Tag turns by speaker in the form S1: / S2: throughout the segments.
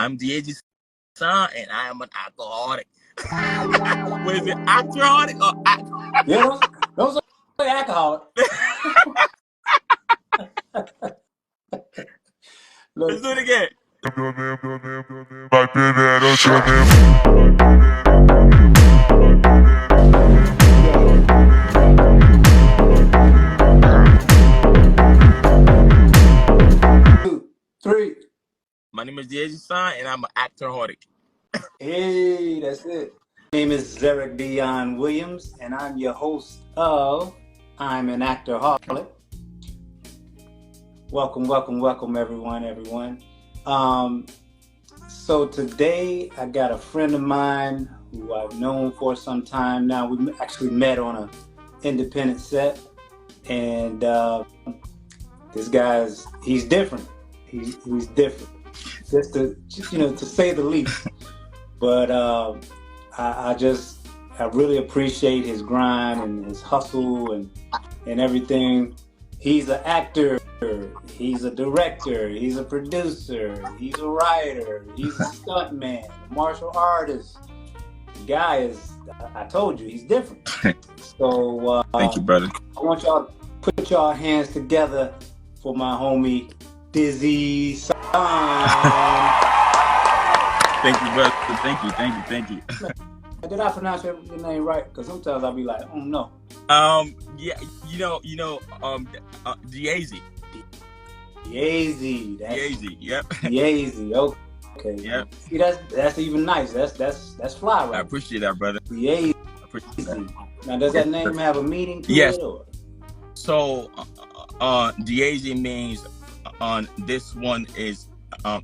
S1: I'm Diezie's son, and I am an alcoholic. What is it, ActorHolic or
S2: Yeah, those are alcoholic.
S1: Let's
S2: Look,
S1: do it again.
S2: 2, 3.
S1: My name is Diezie Sahn, and I'm an ActorHolic.
S2: Hey, that's it. My name is Zarek Dion Williams, and I'm your host of I'm an ActorHolic. Welcome, everyone. So today I got a friend of mine who I've known for some time now. We actually met on an independent set, and this guy's he's different. He's different, just to say the least. But I really appreciate his grind and his hustle and everything. He's an actor, he's a director, he's a producer, he's a writer, he's a stuntman, a martial artist. The guy is, I told you, he's different. So
S1: Thank you, brother.
S2: I want y'all to put y'all hands together for my homie Diezie Sahn.
S1: Thank you, brother. Thank you.
S2: Did I pronounce your name right? Because sometimes I'll be like, oh no.
S1: Yeah, Diezie.
S2: Diezie.
S1: Diezie, yep.
S2: Diezie, okay.
S1: Yep.
S2: See, that's even nice. That's fly, right?
S1: I appreciate that, brother.
S2: Diezie. Now, does that name have a meaning to
S1: yes.
S2: it? Or?
S1: So, Diezie means this one is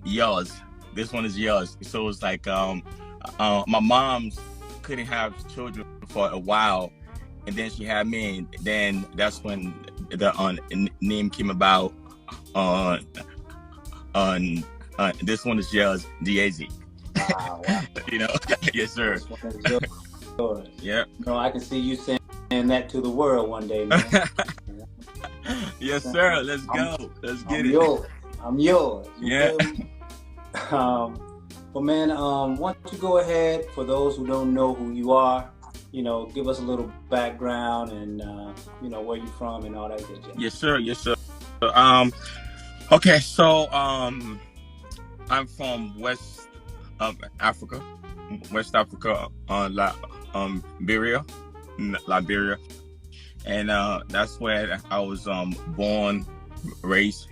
S1: yours. This one is yours. So it's like my mom's couldn't have children for a while, and then she had me, and then that's when the name came about. This one is yours, Diezie.
S2: Wow.
S1: Yes, sir.
S2: This one is yours.
S1: Yeah.
S2: No, I can see you saying that to the world one day, man.
S1: Yes, sir. Let's go. Let's get it.
S2: I'm yours.
S1: Yeah.
S2: Well, man, why don't you go ahead, for those who don't know who you are, give us a little background and, where you're from and all that good stuff.
S1: Yes, sir. Okay, so I'm from West Africa, Liberia, and that's where I was born, raised,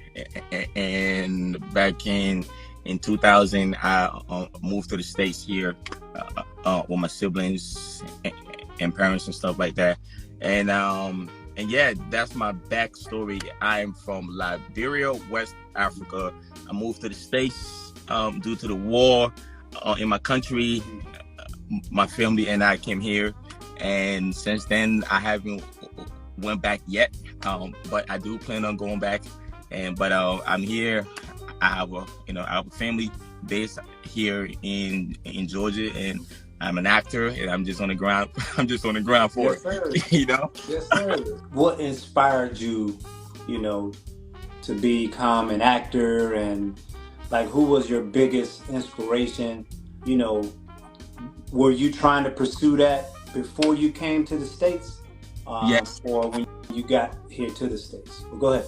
S1: and back in 2000, I moved to the States here with my siblings and parents and stuff like that. And yeah, that's my backstory. I'm from Liberia, West Africa. I moved to the States due to the war in my country. My family and I came here, and since then I haven't went back yet. But I do plan on going back. But I'm here. I have a family based here in Georgia, and I'm an actor, and I'm just on the ground. I'm just on the ground for it.
S2: Yes, sir. What inspired you, to become an actor, and like, who was your biggest inspiration? Were you trying to pursue that before you came to the States?
S1: Yes.
S2: Or when you got here to the States? Well, go ahead.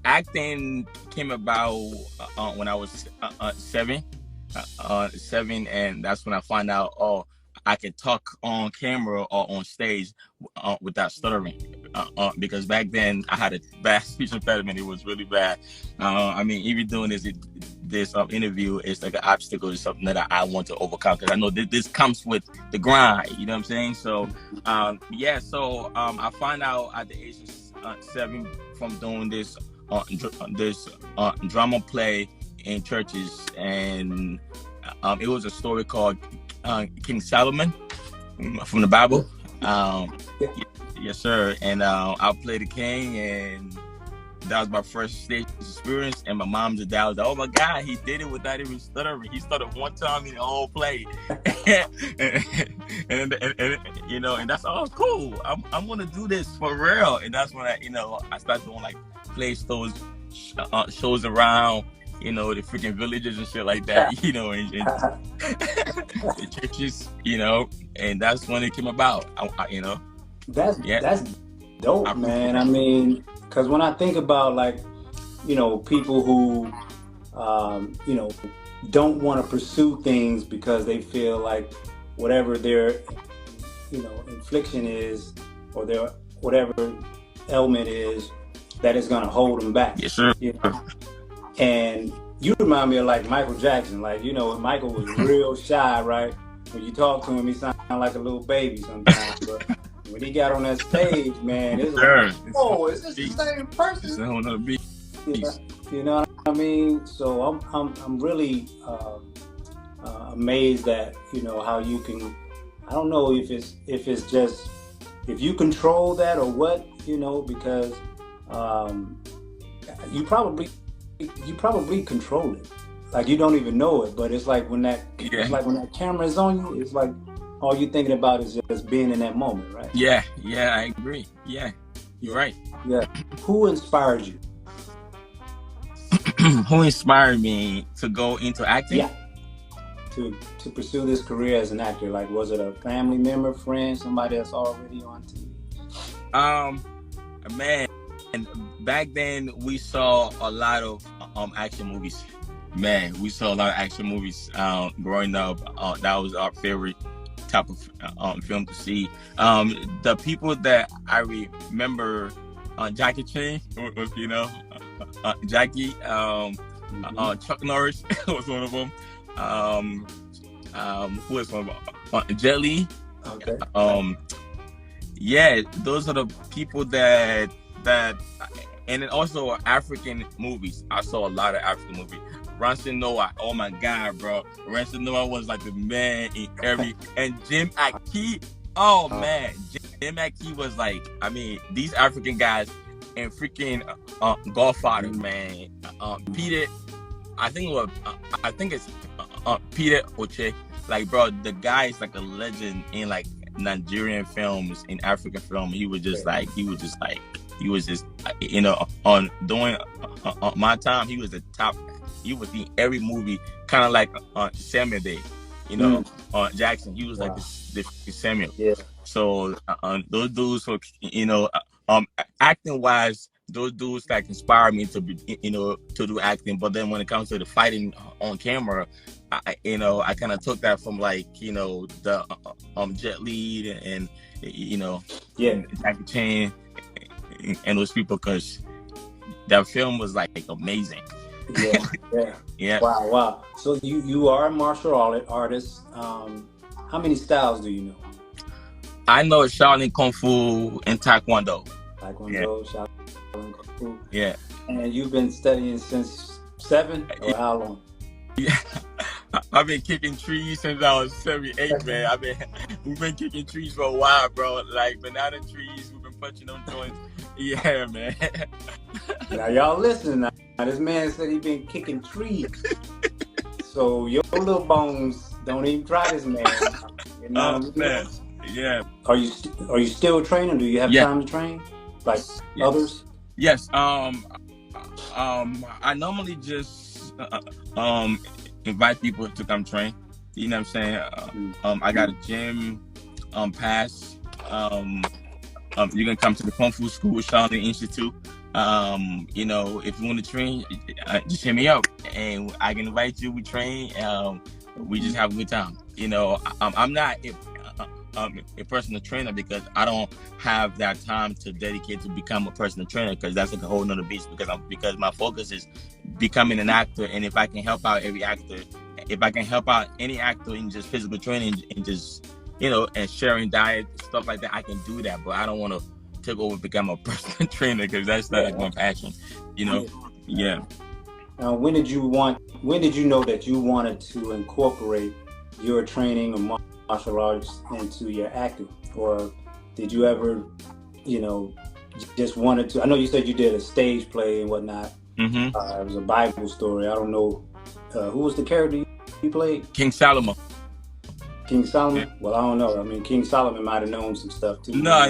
S1: Acting came about when I was 7, and that's when I found out, I can talk on camera or on stage without stuttering. Because back then I had a bad speech impediment. It was really bad. Even doing this interview is like an obstacle. It's something that I want to overcome, because I know this comes with the grind. You know what I'm saying? So, I found out at the age of 7 from doing this drama play in churches, and it was a story called King Solomon from the Bible. Yes, sir. And I played the king, and that was my first stage experience. And my mom's and dad was like, "Oh my God, he did it without even stuttering. He stuttered one time in the whole play." and that's all cool. I'm gonna do this for real. And that's when I started doing like play shows around you know, the freaking villages and shit like that, you know, and the churches, you know, and that's when it came about. You know, yeah,
S2: That's dope,
S1: I appreciate
S2: man. I
S1: that.
S2: mean, because when I think about like, people who, don't want to pursue things because they feel like whatever their, infliction is, or their whatever ailment is, that is going to hold them back.
S1: Yes, sir.
S2: And you remind me of like Michael Jackson. Like, when Michael was real shy, right? When you talk to him, he sounded like a little baby sometimes. But when he got on that stage, man, it's like,
S1: Sure.
S2: oh, is this the same
S1: It's
S2: person?
S1: a whole nother beast.
S2: Yeah, you know what I mean? So I'm really amazed at how you can. I don't know if it's just if you control that or what, because um, you probably control it. Like you don't even know it, but it's like when that camera is on you, it's like all you're thinking about is just being in that moment, right?
S1: Yeah, I agree. Yeah, you're right.
S2: Yeah. Who inspired you?
S1: Who inspired me to go into acting?
S2: Yeah. To pursue this career as an actor? Like, was it a family member, friend, somebody that's already on TV?
S1: Man, and back then we saw a lot of action movies. Man, we saw a lot of action movies growing up. That was our favorite type of film to see. The people that I remember, Jackie Chan, you know, Jackie, Chuck Norris was one of them. Who was one of them? Jet Li.
S2: Okay.
S1: Yeah, those are the people that, and then also African movies. I saw a lot of African movies. Ransom Noah, oh my God, bro. Ransom Noah was like the man in every, and Jim Aki, oh man, Jim Aki was like, I mean, these African guys, and freaking Godfather, man. Peter, I think it's Peter Oche. Like, bro, the guy is like a legend in like Nigerian films, in African film. He was just you know, on doing my time. He was the top. He was in every movie, kind of like Samuel Day, you know, Jackson. He was like the Samuel.
S2: Yeah.
S1: So those dudes, were, you know, acting wise, those dudes like inspired me to be, you know, to do acting. But then when it comes to the fighting on camera, I kind of took that from like, you know, the Jet Li and you know, Jackie Chan and those people, because that film was like amazing. Yeah.
S2: Wow. So you are a martial artist. How many styles do you know?
S1: I know Shaolin Kung Fu and Taekwondo.
S2: Shaolin Kung Fu.
S1: Yeah.
S2: And you've been studying since 7 or how long?
S1: Yeah. I've been kicking trees since I was 7, 8, man. We've been kicking trees for a while, bro. Like banana trees, we've been punching them joints. Yeah, man.
S2: Now y'all listen. Now this man said he been kicking trees. So your little bones don't even try this, man. You know
S1: man. Yeah.
S2: Are you still training? Do you have time to train like others?
S1: Yes. I normally just invite people to come train. You know what I'm saying? I got a gym pass. You can come to the Kung Fu School, Shaolin Institute. You know, if you want to train, just hit me up and I can invite you. We train. We just have a good time. You know, I'm not a personal trainer because I don't have that time to dedicate to become a personal trainer, because that's like a whole nother beast. Because my focus is becoming an actor, and if I can help out every actor, if I can help out any actor in just physical training and just, you know, and sharing diet, stuff like that, I can do that. But I don't want to take over and become a personal trainer, because that's not like my passion, you know? Yeah.
S2: Now, when did you know that you wanted to incorporate your training of martial arts into your acting? Or did you ever, you know, just wanted to? I know you said you did a stage play and whatnot.
S1: Mm-hmm.
S2: It was a Bible story. I don't know. Who was the character you played?
S1: King Solomon.
S2: King Solomon? Yeah. Well, I don't know. I mean, King Solomon might have known some stuff too.
S1: No,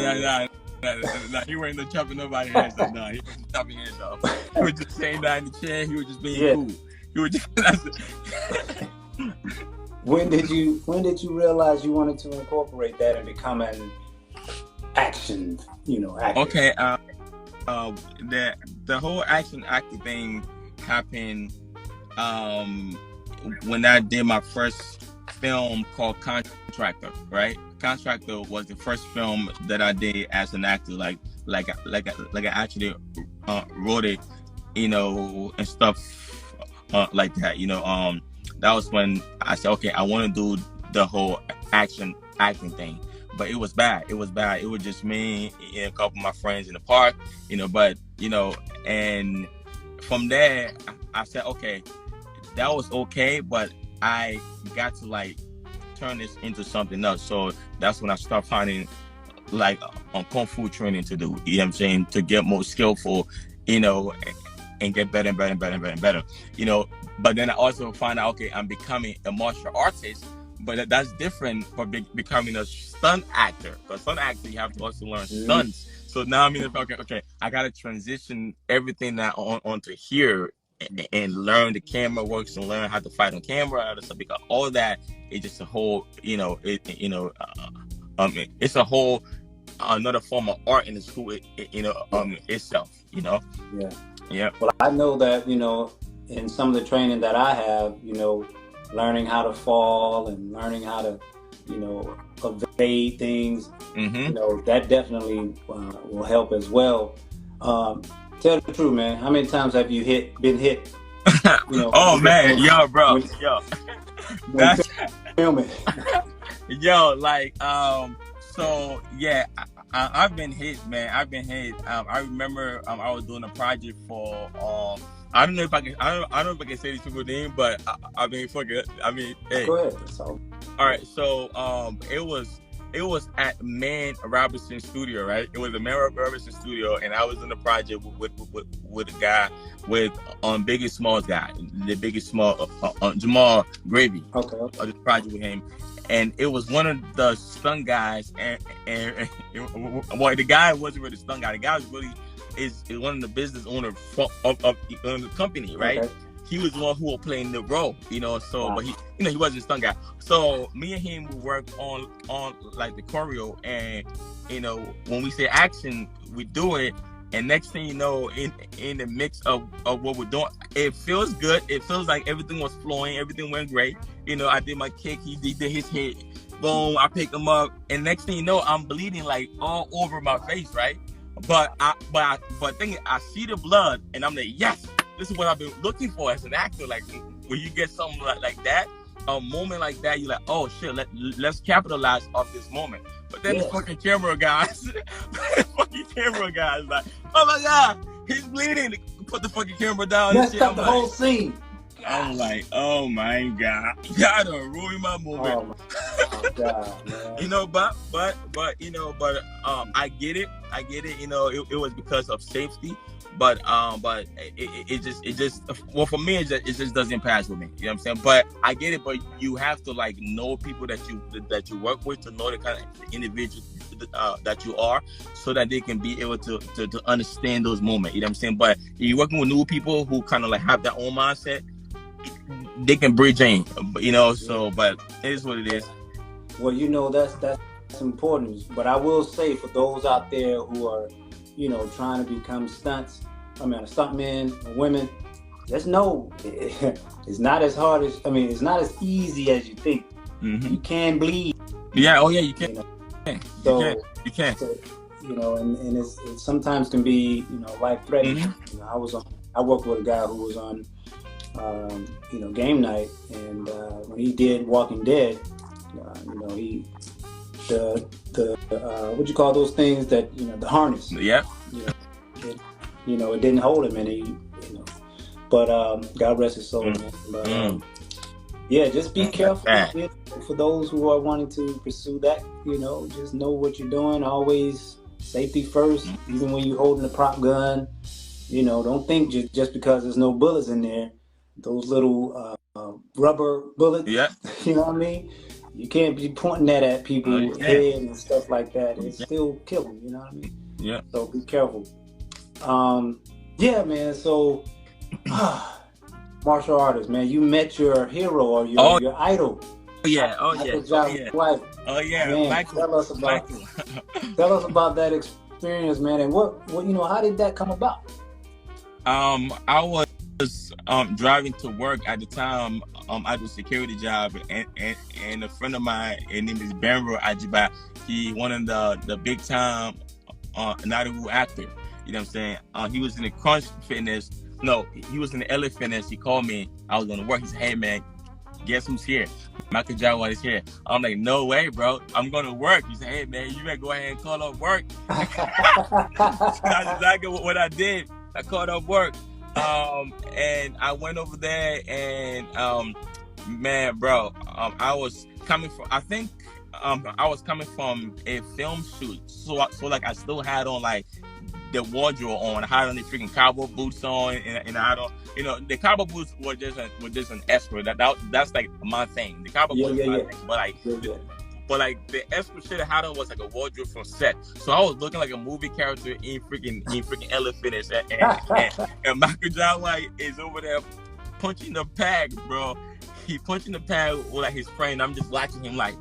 S1: he wasn't chopping nobody's heads off. No, he wasn't chopping heads off. He was just sitting down in the chair. He was just being cool. You were just,
S2: When did you realize you wanted to incorporate that and become an action, actor?
S1: okay. The whole action actor thing happened when I did my first film called Contractor. Right, Contractor was the first film that I did as an actor. Like I actually wrote it, and stuff like that. That was when I said, okay, I want to do the whole acting thing. But it was bad. It was bad. It was just me and a couple of my friends in the park, But and from there, I said, okay, that was okay, but I got to like turn this into something else. So that's when I started finding like on kung fu training to do. You know what I'm saying? To get more skillful, you know, and get better and better and better and better and better. But then I also find out, okay, I'm becoming a martial artist, but that's different from becoming a stunt actor. Because stunt actor, you have to also learn stunts. So now I'm in the okay, I gotta transition everything that onto here and learn the camera works and learn how to fight on camera and stuff, because all that is just a whole, it's a whole another form of art in the school, itself,
S2: Yeah.
S1: Yeah.
S2: Well, I know that, in some of the training that I have, learning how to fall and learning how to, evade things, that definitely will help as well. Tell the truth, man. How many times have you been hit?
S1: Oh man, yo, bro, yo, that's
S2: filming.
S1: Yo, like, so yeah, I've been hit, man. I've been hit. I remember I was doing a project for I don't know if I can say these people's name, but I mean, fuck it. I mean, hey.
S2: Go ahead.
S1: All right, so it was at Man Robertson Studio, right? It was a Man Robertson Studio, and I was in the project with a guy with Biggest Smalls guy, the Biggest Small Jamal Gravy.
S2: Okay.
S1: This project with him, and it was one of the stunt guys, and well, the guy wasn't really a stunt guy. The guy was really is one of the business owner of the company, right? Okay. He was the one who was playing the role, So, wow. But he wasn't a stunt guy. So me and him would work on like the choreo, and when we say action, we do it, and next thing you know, in the mix of what we're doing, it feels good. It feels like everything was flowing, everything went great. I did my kick, he did his hit, boom, I picked him up, and next thing you know, I'm bleeding like all over my face, right? But thing is, I see the blood, and I'm like, yes. This is what I've been looking for as an actor. Like when you get something like that, a moment like that, you're like, oh shit, let's capitalize off this moment. But then the fucking camera guys, like, oh my god, he's bleeding. Put the fucking camera down.
S2: Messed up the whole scene.
S1: I'm like, oh my god, y'all done ruined my moment.
S2: Oh god, man.
S1: But I get it. It was because of safety. But it just well, for me, it just doesn't pass with me. You know what I'm saying? But I get it. But you have to like know people that you work with, to know the kind of individual that you are, so that they can be able to understand those moments. You know what I'm saying? But if you're working with new people who kind of like have their own mindset, they can bridge in. So, but it is what it is.
S2: Well, that's important. But I will say, for those out there who are, trying to become stuntmen or women, just know it's not as hard as, it's not as easy as you think.
S1: Mm-hmm.
S2: You can bleed.
S1: Yeah. Oh yeah, you can. You can.
S2: So, and it sometimes can be, life threatening.
S1: Mm-hmm.
S2: I worked with a guy who was on, game night, and when he did Walking Dead, he what you call those things that the harness.
S1: Yeah.
S2: It didn't hold him, and but God rest his soul, man. But just be careful for those who are wanting to pursue that. Just know what you're doing. Always safety first, even when you're holding a prop gun. Don't think just because there's no bullets in there, those little rubber bullets.
S1: Yeah.
S2: You know what I mean? You can't be pointing that at people's head and stuff like that. It's still killing. You know what I mean?
S1: Yeah.
S2: So be careful. Man. So martial artist, man. You met your hero or
S1: Oh
S2: your idol,
S1: yeah, oh yeah,
S2: Michael
S1: oh
S2: Jai
S1: yeah,
S2: White.
S1: oh yeah,
S2: Man,
S1: Michael, Michael.
S2: tell us about that experience, man, and what how did that come about?
S1: I was driving to work at the time. I had a security job, and a friend of mine, his name is Benro Ajiba. He one of the big time Nollywood actor. You know what I'm saying? He was in the Crunch Fitness. No, he was in the LA Fitness. He called me. I was going to work. He said, "Hey man, guess who's here? Michael Jawan is here." I'm like, "No way, bro. I'm going to work." He said, "Hey man, you better go ahead and call up work." That's exactly what I did. I called up work. And I went over there and man, bro, I was coming from I was coming from a film shoot. So like I still had on like the wardrobe on. I had on the freaking cowboy boots on, and I don't, the cowboy boots were just an extra. That's like my thing. The cowboy boots were my thing, but like.
S2: Yeah.
S1: But like the extra shit I had on was like a wardrobe from set, so I was looking like a movie character in freaking elephant, and Michael John White is over there punching the bag, bro. He punching the bag with like his friend. I'm just watching him like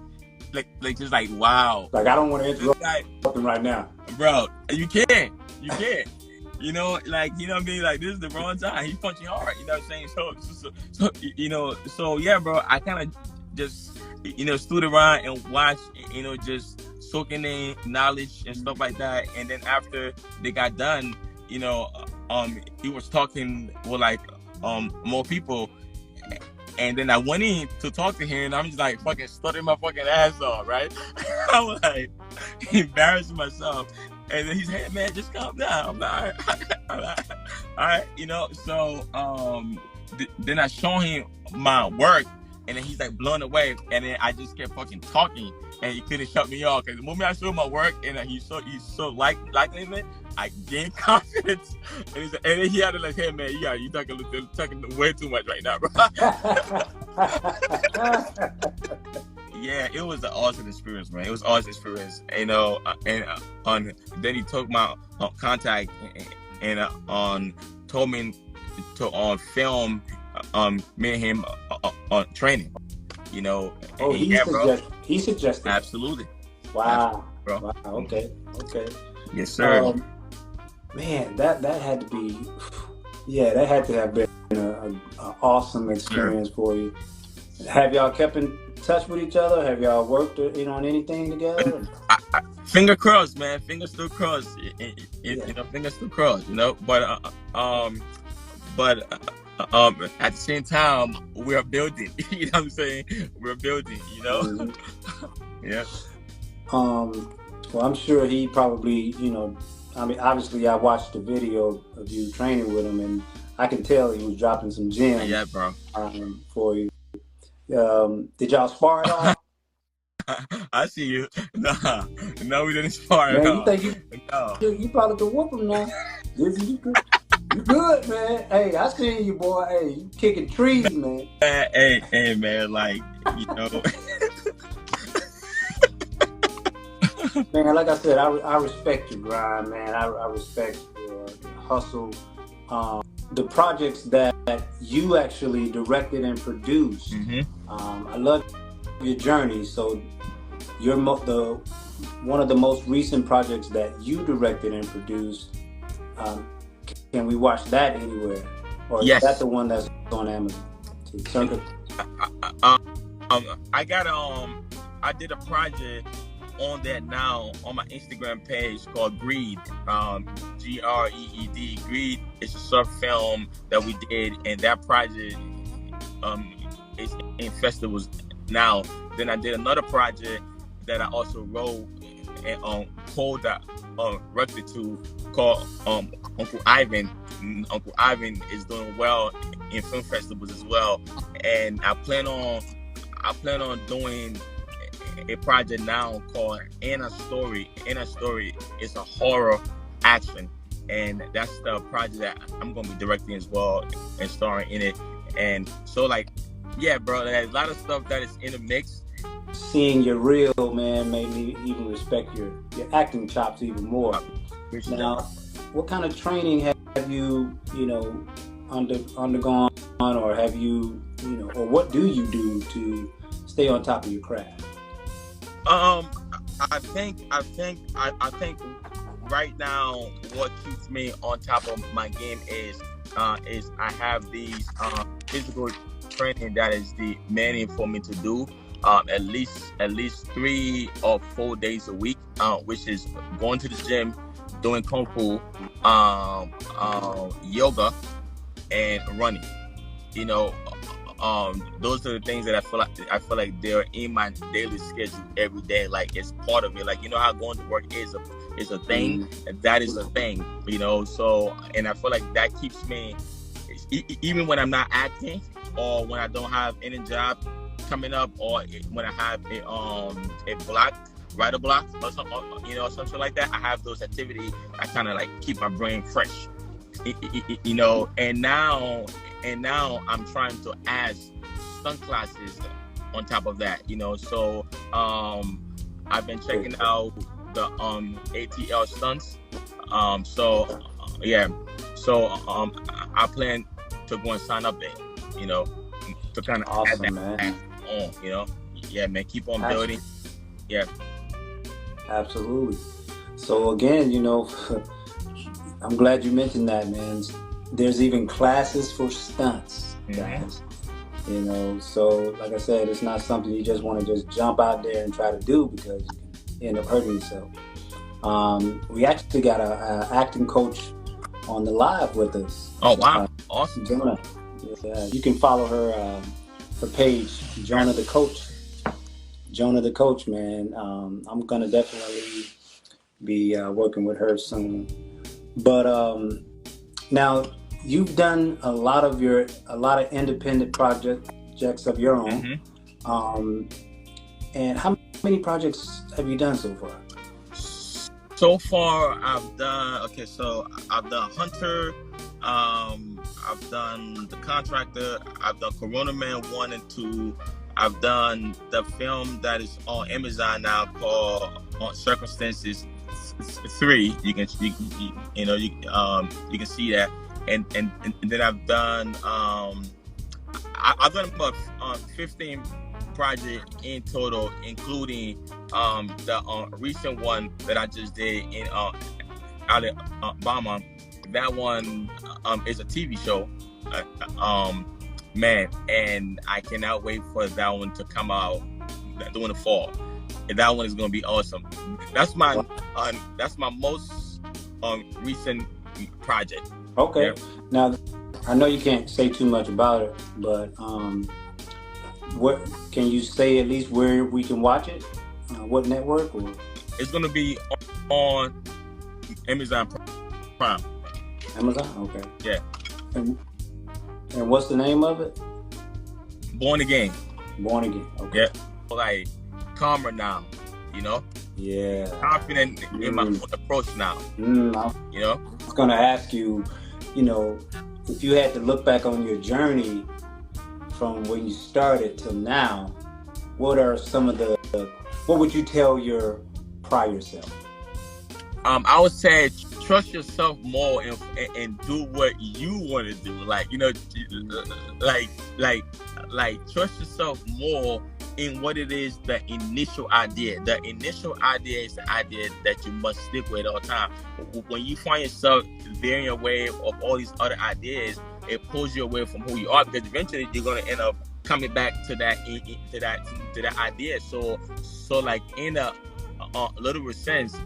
S1: just like wow.
S2: Like I don't want to interrupt him right now,
S1: bro. You can't. Like what I mean. Like this is the wrong time. He's punching hard. You know what I'm saying? So yeah, bro. I kind of just stood around and watched, just soaking in knowledge and stuff like that. And then after they got done, he was talking with like more people. And then I went in to talk to him, and I'm just like fucking stuttering my fucking ass off, right? I was like embarrassing myself. And then he said, "Hey man, just calm down." I'm like, all right. So then I showed him my work. And then he's like blown away, and then I just kept fucking talking, and he couldn't shut me off. Because the moment I showed my work, and he's so liking it, I gained confidence. And then he had to like, "Hey man, you talking way too much right now, bro." Yeah, it was an awesome experience, man. It was an awesome experience, and then he took my contact and told me to film. Me and him on training,
S2: Oh, he suggested.
S1: Absolutely.
S2: Wow.
S1: Bro.
S2: Wow. Okay.
S1: Yes, sir.
S2: Man, that had to be, that had to have been an awesome experience for you. Have y'all kept in touch with each other? Have y'all worked, on anything together?
S1: Finger crossed, man. Fingers still crossed. Fingers still crossed. But at the same time, we are building. You know what I'm saying? We're building.
S2: Mm-hmm.
S1: Yeah.
S2: Well, I'm sure he probably, obviously I watched the video of you training with him, and I can tell he was dropping some gems.
S1: Yeah, bro.
S2: For you. Did y'all spar at all?
S1: I see you. No, we didn't spar
S2: at
S1: all.
S2: You think you probably could whoop him now? You good, man. Hey, I seen you, boy. Hey, you kicking trees, man.
S1: Hey, man, like,
S2: Man, like I said, I respect your grind, man. I respect your hustle. The projects that you actually directed and produced.
S1: Mm-hmm.
S2: I love your journey. So you're one of the most recent projects that you directed and produced. Can we watch that anywhere? Or
S1: yes.
S2: Is that the one that's on Amazon?
S1: I did a project on that now on my Instagram page called Greed. Greed. Greed is a short film that we did, and that project is in festivals now. Then I did another project that I also wrote and directed to called Uncle Ivan. Uncle Ivan is doing well in film festivals as well, and I plan on doing a project now called Anna's Story. Anna's Story is a horror action, and that's the project that I'm going to be directing as well and starring in it. And so, like, yeah, bro, there's a lot of stuff that is in the mix.
S2: Seeing your reel, man, made me even respect your acting chops even more. Now, what kind of training have you, undergone or have you, or what do you do to stay on top of your craft?
S1: Um, I think right now what keeps me on top of my game is I have these physical training that is the main for me to do at least 3 or 4 days a week, which is going to the gym, doing kung fu, yoga, and running. You know, those are the things that I feel like they're in my daily schedule every day. Like it's part of it. Like how going to work is a thing,
S2: Mm,
S1: and that is a thing. So and I feel like that keeps me, even when I'm not acting, or when I don't have any job coming up, or when I have a block, writer block, or something, something like that. I have those activities. I kind of like keep my brain fresh. And now I'm trying to add stunt classes on top of that. So I've been checking out the ATL stunts. Yeah, so I plan to go and sign up there. To kind of add
S2: awesome,
S1: that
S2: man.
S1: on. Yeah, man, keep on
S2: Absolutely.
S1: building. Yeah.
S2: Absolutely. So again, I'm glad you mentioned that, man. There's even classes for stunts, guys. So like I said, it's not something you just want to just jump out there and try to do, because you can end up hurting yourself. We actually got a acting coach on the live with us.
S1: Oh wow, awesome.
S2: Jonah. Yeah, you can follow her page, Jonah the Coach. Jonah the Coach, man. I'm gonna definitely be working with her soon. But now you've done a lot of independent projects of your own.
S1: Mm-hmm.
S2: And how many projects have you done so far?
S1: So far, I've done So I've done Hunter. I've done The Contractor. I've done Corona Man 1 and 2. I've done the film that is on Amazon now called Circumstances 3. You can see that, and then I've done I've done about 15 projects in total, including the recent one that I just did in Alabama. That one is a TV show, man, and I cannot wait for that one to come out during the fall. And that one is going to be awesome. That's my most recent project.
S2: Okay.
S1: Yeah.
S2: Now, I know you can't say too much about it, but what can you say at least where we can watch it? What network? Or?
S1: It's going to be on Amazon Prime.
S2: Amazon? Okay.
S1: Yeah.
S2: And what's the name of it?
S1: Born Again.
S2: Born Again. Okay.
S1: Yeah. Like calmer now,
S2: Yeah.
S1: confident in my approach now.
S2: I was going to ask you, if you had to look back on your journey from when you started till now, what are some of what would you tell your prior self?
S1: I would say trust yourself more and do what you want to do. Like trust yourself more in what it is, the initial idea. The initial idea is the idea that you must stick with all the time. When you find yourself veering away of all these other ideas, it pulls you away from who you are, because eventually you're going to end up coming back to that idea. So like in a literal sense,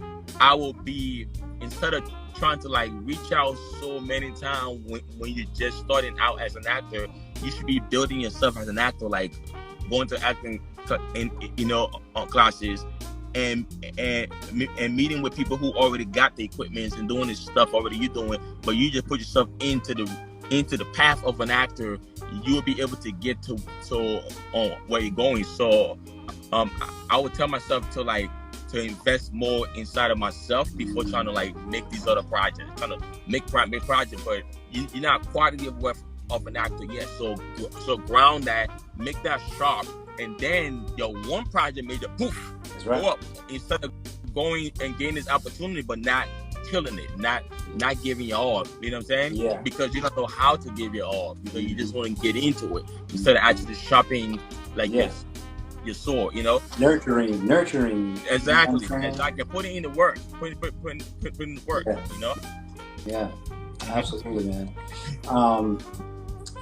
S1: I will be, instead of trying to like reach out so many times when you're just starting out as an actor, you should be building yourself as an actor, like going to acting classes and meeting with people who already got the equipment and doing this stuff already you're doing, but you just put yourself into the path of an actor. You will be able to get to where you're going. So I would tell myself to invest more inside of myself before trying to like make these other projects, trying to make projects, but you're not quality of an actor yet. So ground that, make that sharp, and then your one project made it poof,
S2: That's right.
S1: go up, instead of going and gaining this opportunity but not killing it, not giving you all. You know what I'm saying?
S2: Yeah.
S1: Because you don't know how to give you all. Because you just want to get into it instead of actually sharpening like your sword. You know,
S2: nurturing.
S1: Exactly. Exactly. Put it in the work. Put in the work.
S2: Yeah.
S1: You know.
S2: Yeah. Absolutely, man.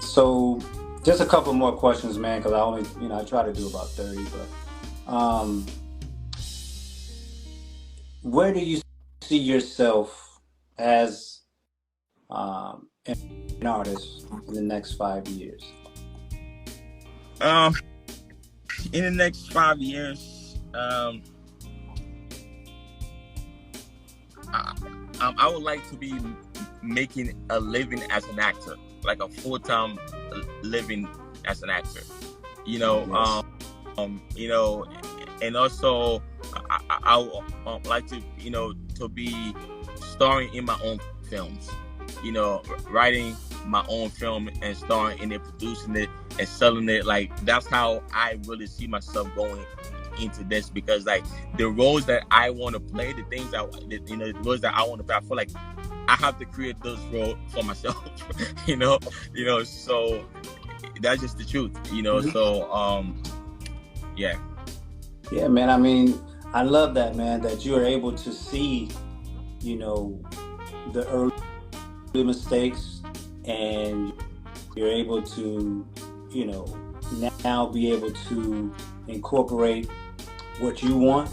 S2: So just a couple more questions, man, because I only, I try to do about 30, but where do you see yourself as an artist in the next 5 years?
S1: In the next 5 years, I would like to be making a living as an actor, like a full-time living as an actor. You know, and also I would like to, to be starring in my own films. You know, writing my own film and starring in it, producing it, and selling it. Like, that's how I really see myself going into this, because like the roles that I want to play, the roles that I want to play, I feel like I have to create those roles for myself. So that's just the truth. So yeah, man.
S2: I mean, I love that, man, that you are able to see, the early mistakes, and you're able to, now be able to incorporate what you want,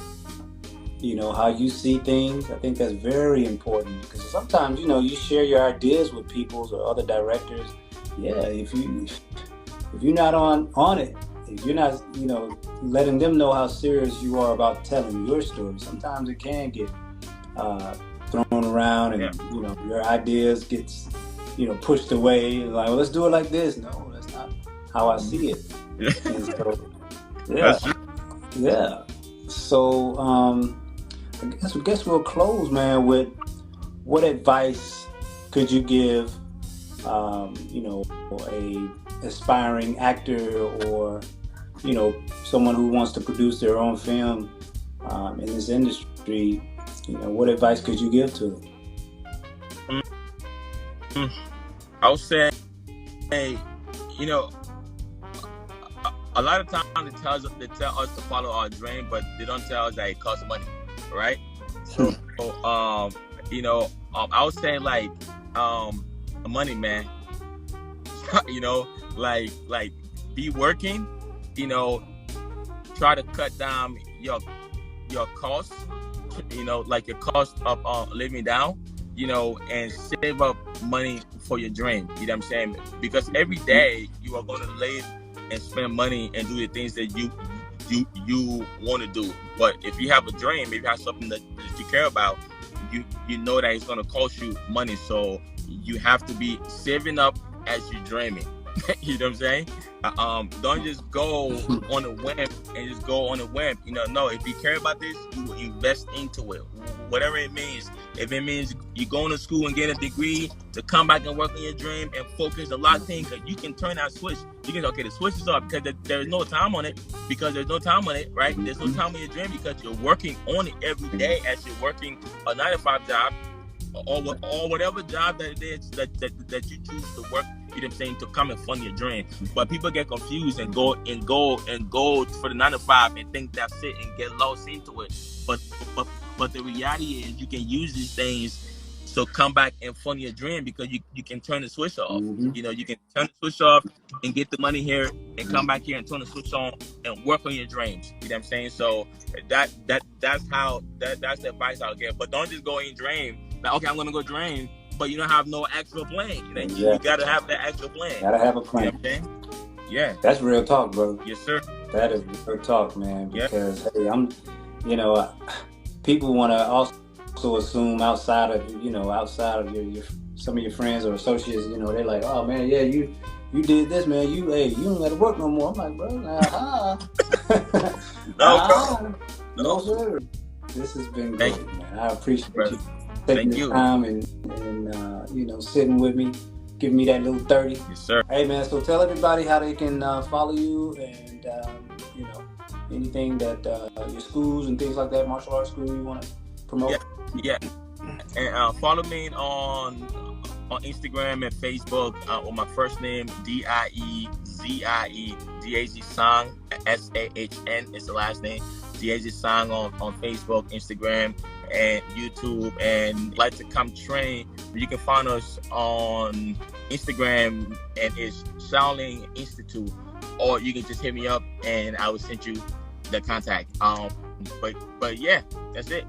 S2: how you see things. I think that's very important, because sometimes, you share your ideas with people or other directors. Yeah, if you're not on it, if you're not, letting them know how serious you are about telling your story, sometimes it can get thrown around, and your ideas gets pushed away. Like, well, let's do it like this. No, that's not how I see it. And so, yeah. So I guess we'll close, man, with what advice could you give a aspiring actor, or someone who wants to produce their own film in this industry? What advice could you give to them?
S1: I would say, a lot of times they tell us to follow our dream, but they don't tell us that it costs money, right? So, I would say, like, money, man. like be working. Try to cut down your costs. Like your cost of living down. And save up money for your dream. You know what I'm saying? Because every day you are going to live and spend money and do the things that you want to do. But if you have a dream, if you have something that you care about, you know that it's going to cost you money. So you have to be saving up as you're dreaming. You know what I'm saying? Don't just go on a whim and just go on a whim. No, if you care about this, you will invest into it. Whatever it means. If it means you going to school and get a degree to come back and work on your dream and focus a lot of things, because you can turn that switch. You can say, okay, the switch is off because there's no time on it. Because there's no time on it, right? There's no time on your dream because you're working on it every day as you're working a 9-to-5 job or whatever job that it is that you choose to work. You know what I'm saying, to come and fund your dream. But people get confused and go for the 9-to-5 and think that's it and get lost into it. But the reality is, you can use these things to come back and fund your dream, because you can turn the switch off. You can turn the switch off and get the money here and come back here and turn the switch on and work on your dreams. You know what I'm saying? So that's the advice I'll give. But don't just go in dream. Like, okay, I'm gonna go dream, but you don't have no actual plan. You gotta have that actual plan.
S2: Gotta have a plan.
S1: You know what I'm saying? Yeah.
S2: That's real talk, brother.
S1: Yes, sir.
S2: That is real talk, man. Because hey, people want to also assume outside of your some of your friends or associates, they're like, oh man, yeah, you did this, man. You don't got to work no more. I'm like, bro, no, sir. This has been great, man. I appreciate you taking the time and sitting with me, giving me that little 30.
S1: Yes, sir.
S2: Hey, man. So tell everybody how they can follow you, and anything that your schools and things like that, martial arts school, you want to promote.
S1: Yeah. And follow me on Instagram and Facebook with my first name Diezie Sahn, Sahn is the last name. Diezie Sahn on Facebook, Instagram, and YouTube. And like to come train, you can find us on Instagram, and it's Shaolin Institute, or you can just hit me up and I will send you the contact. But yeah, that's it.